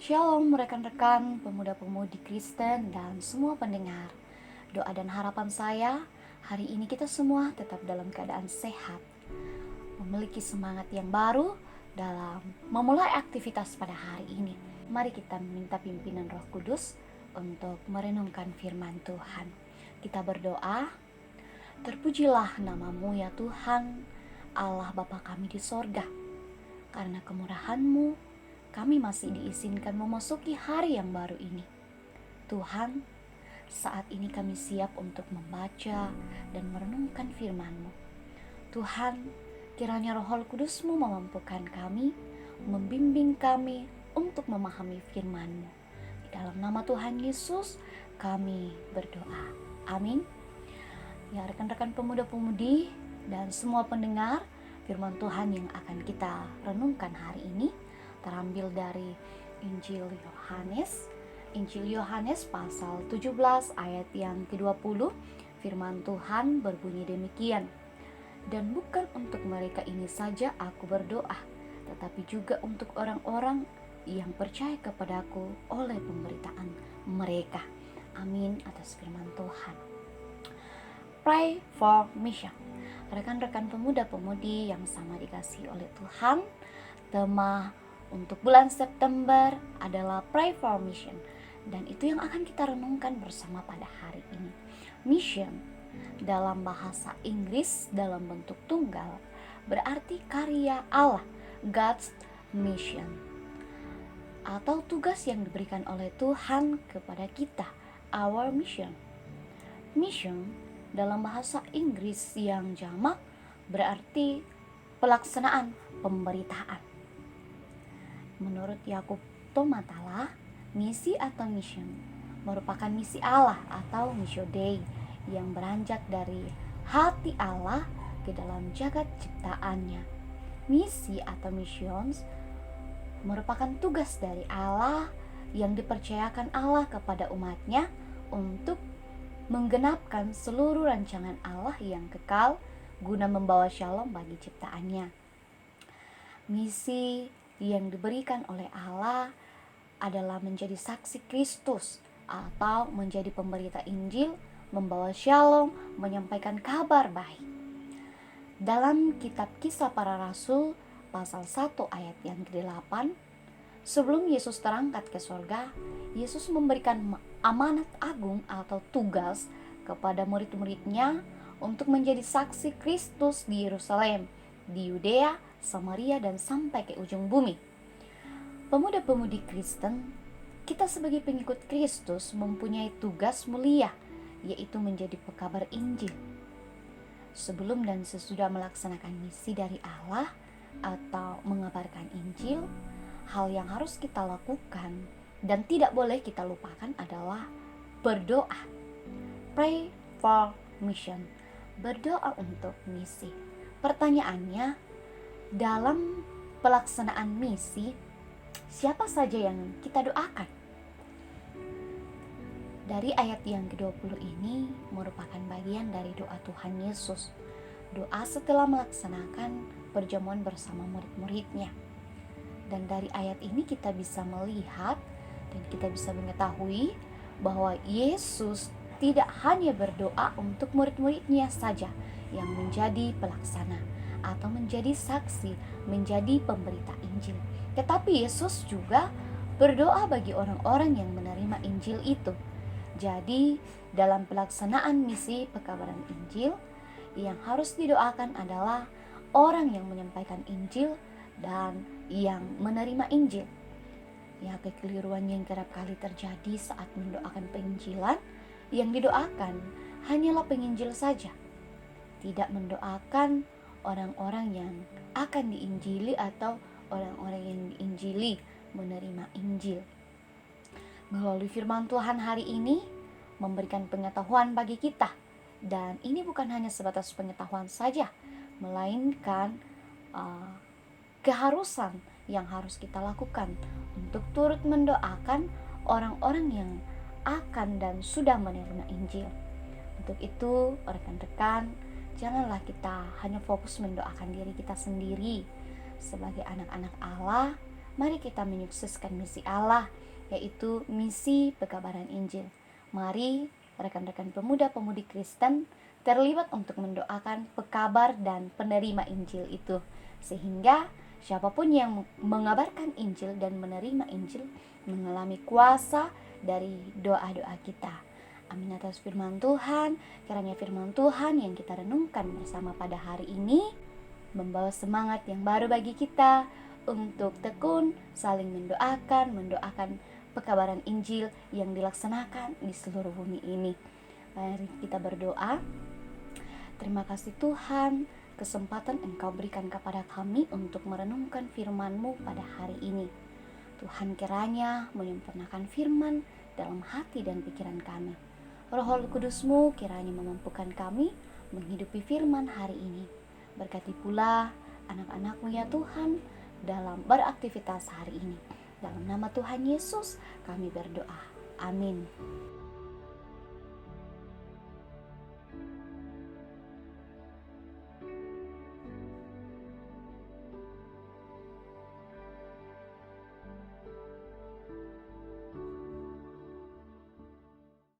Shalom rekan-rekan pemuda-pemudi Kristen dan semua pendengar. Doa dan harapan saya hari ini kita semua tetap dalam keadaan sehat, memiliki semangat yang baru dalam memulai aktivitas pada hari ini. Mari kita minta pimpinan Roh Kudus untuk merenungkan firman Tuhan. Kita berdoa. Terpujilah nama-Mu ya Tuhan, Allah Bapa kami di sorga. Karena kemurahan-Mu, kami masih diizinkan memasuki hari yang baru ini. Tuhan, saat ini kami siap untuk membaca dan merenungkan firman-Mu. Tuhan, kiranya Roh Kudus-Mu memampukan kami, membimbing kami untuk memahami firman-Mu. Di dalam nama Tuhan Yesus, kami berdoa. Amin. Ya, rekan-rekan pemuda-pemudi dan semua pendengar, firman Tuhan yang akan kita renungkan hari ini terambil dari Injil Yohanes pasal 17 ayat yang ke-20. Firman Tuhan berbunyi demikian. Dan bukan untuk mereka ini saja aku berdoa, tetapi juga untuk orang-orang yang percaya kepadaku oleh pemberitaan mereka. Amin atas firman Tuhan. Pray for mission. Rekan-rekan pemuda-pemudi yang sama dikasihi oleh Tuhan, tema untuk bulan September adalah Pray for Mission, dan itu yang akan kita renungkan bersama pada hari ini. Mission dalam bahasa Inggris dalam bentuk tunggal berarti karya Allah, God's mission, atau tugas yang diberikan oleh Tuhan kepada kita, our mission. Mission dalam bahasa Inggris yang jamak berarti pelaksanaan pemberitaan. Menurut Yakub Tomatala, misi atau mission merupakan misi Allah atau missio Dei yang beranjak dari hati Allah ke dalam jagat ciptaannya. Misi atau missions merupakan tugas dari Allah yang dipercayakan Allah kepada umatnya untuk menggenapkan seluruh rancangan Allah yang kekal guna membawa shalom bagi ciptaannya. Misi yang diberikan oleh Allah adalah menjadi saksi Kristus atau menjadi pemberita Injil, membawa shalom, menyampaikan kabar baik. Dalam kitab Kisah Para Rasul pasal 1 ayat yang ke-8, sebelum Yesus terangkat ke sorga, Yesus memberikan amanat agung atau tugas kepada murid-muridnya untuk menjadi saksi Kristus di Yerusalem, di Yudea, Samaria, dan sampai ke ujung bumi. Pemuda-pemudi Kristen, kita sebagai pengikut Kristus mempunyai tugas mulia, yaitu menjadi pekabar Injil. Sebelum dan sesudah melaksanakan misi dari Allah atau mengabarkan Injil, hal yang harus kita lakukan dan tidak boleh kita lupakan adalah berdoa. Pray for mission, berdoa untuk misi. Pertanyaannya, dalam pelaksanaan misi, siapa saja yang kita doakan? Dari ayat yang ke-20 ini merupakan bagian dari doa Tuhan Yesus. Doa setelah melaksanakan perjamuan bersama murid-muridnya. Dan dari ayat ini kita bisa melihat dan kita bisa mengetahui bahwa Yesus tidak hanya berdoa untuk murid-muridnya saja yang menjadi pelaksana atau menjadi saksi, menjadi pemberita Injil. Tetapi Yesus juga berdoa bagi orang-orang yang menerima Injil itu. Jadi, dalam pelaksanaan misi pekabaran Injil, yang harus didoakan adalah orang yang menyampaikan Injil dan yang menerima Injil. Ya, kekeliruan yang kerap kali terjadi saat mendoakan penginjilan, yang didoakan hanyalah penginjil saja, tidak mendoakan orang-orang yang akan diinjili atau orang-orang yang diinjili menerima Injil. Melalui firman Tuhan hari ini memberikan pengetahuan bagi kita, dan ini bukan hanya sebatas pengetahuan saja, melainkan keharusan yang harus kita lakukan untuk turut mendoakan orang-orang yang akan dan sudah menerima Injil. Untuk itu, rekan-rekan, janganlah kita hanya fokus mendoakan diri kita sendiri sebagai anak-anak Allah, Mari kita menyukseskan misi Allah, yaitu misi pekabaran Injil. Mari rekan-rekan pemuda-pemudi Kristen terlibat untuk mendoakan pekabar dan penerima Injil itu, sehingga siapapun yang mengabarkan Injil dan menerima Injil mengalami kuasa dari doa-doa kita. Amin atas firman Tuhan. Kiranya firman Tuhan yang kita renungkan bersama pada hari ini membawa semangat yang baru bagi kita untuk tekun saling mendoakan pekabaran Injil yang dilaksanakan di seluruh bumi ini. Mari kita berdoa. Terima kasih Tuhan, kesempatan Engkau berikan kepada kami untuk merenungkan firman-Mu pada hari ini. Tuhan, kiranya menyempurnakan firman dalam hati dan pikiran kami. Roh Kudus-Mu kiranya memampukan kami menghidupi firman hari ini. Berkati pula anak-anak-Mu ya Tuhan dalam beraktivitas hari ini. Dalam nama Tuhan Yesus kami berdoa. Amin.